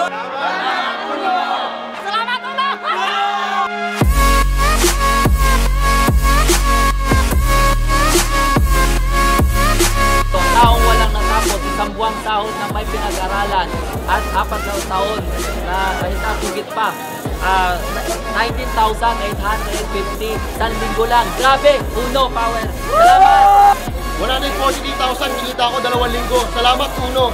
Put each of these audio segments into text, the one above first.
Salamat Uno! Taong walang natapos, isang buwang sahod na may pinag-aralan at 4 na taon na higit pa. 19,850 isang linggo lang. Grabe! Uno power! Salamat! 143,000 kinita ako 2 linggo. Salamat Uno!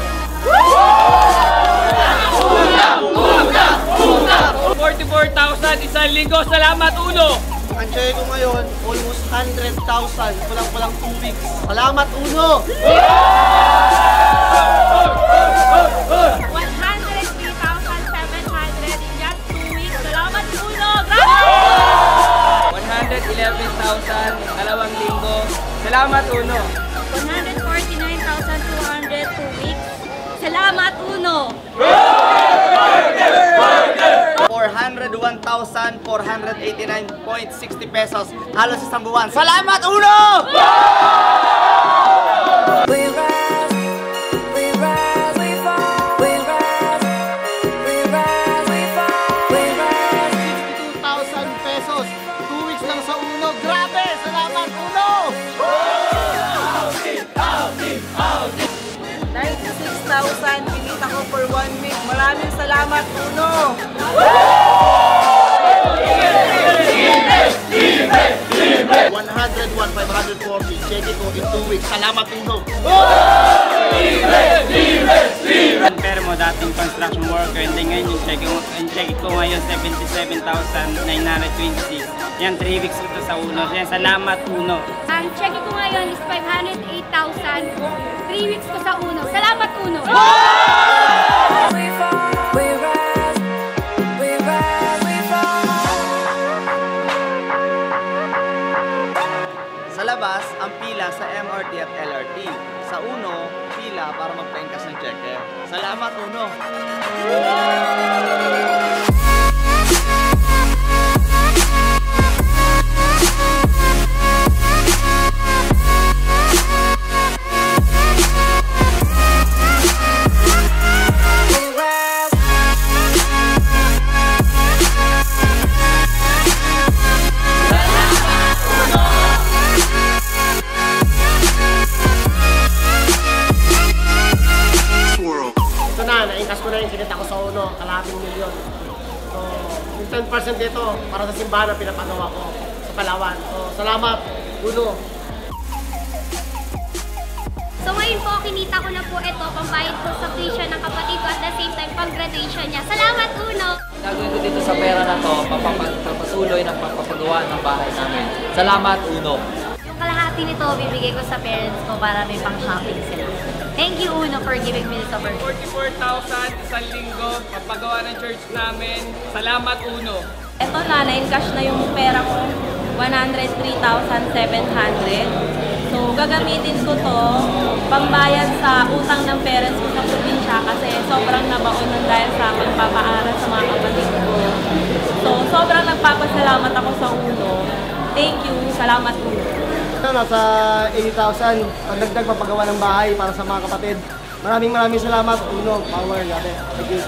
44,000 isang linggo. Salamat Uno! Ang check ko ngayon, almost 100,000. Kulang 2 weeks. Salamat Uno! 103,700 in just 2 weeks. Salamat Uno! Grabe! 111,000 2 linggo. Salamat Uno! 149,200 2 weeks. Salamat Uno! 401,489.60 pesos. Halos isang buwan. Salamat Uno! pesos. 2 weeks lang sa Uno. Grabe! Salamat Uno! 96,000 pinita ko for 1 week. Maraming salamat Uno! 101,540. Check it ko in 2 weeks. Salamat Uno! Compare mo dating construction worker, hindi ngayon yung check ko ngayon 77,926. Yan, 3 weeks ko to sa Uno. Yan, salamat Uno. Ang check ko ngayon is 508,000. 3 weeks ko sa Uno. Salamat Uno! Sa labas, ang pila sa MRT at LRT. Sa Uno, pila para mag-pengkas ng cheque. Salamat Uno! Naingkas ko na yung kinita ko sa Uno, kalahating milyon. So, yung 10% dito para sa simbahan na pinapagawa ko sa Palawan. So, salamat, Uno. So ngayon po, kinita ko na po ito, pambayad ko sa tuition ng kapatid ko at the same time pang-graduation niya. Salamat Uno! Gagawin ko dito sa pera na to, papatuloy ng pagpapagawa ng bahay namin. Salamat Uno! Yung kalahati nito, bibigay ko sa parents ko para may pang-shopping sila. Thank you Uno for giving me this opportunity. 44,000 isang linggo, papagawa ng church namin. Salamat Uno! Ito na, na-encash na yung pera ko, 103,700. So, gagamitin ko to pambayad sa utang ng parents ko sa probinsya kasi sobrang nabaon ng dahil sa pagpapaaral sa mga kapatid ko. So, sobrang nagpapasalamat ako sa Uno. Thank you. Salamat Uno. Nasa 80,000, pagdagdag mapagawa ng bahay para sa mga kapatid. Maraming salamat, Uno, power, gabi. Thank you.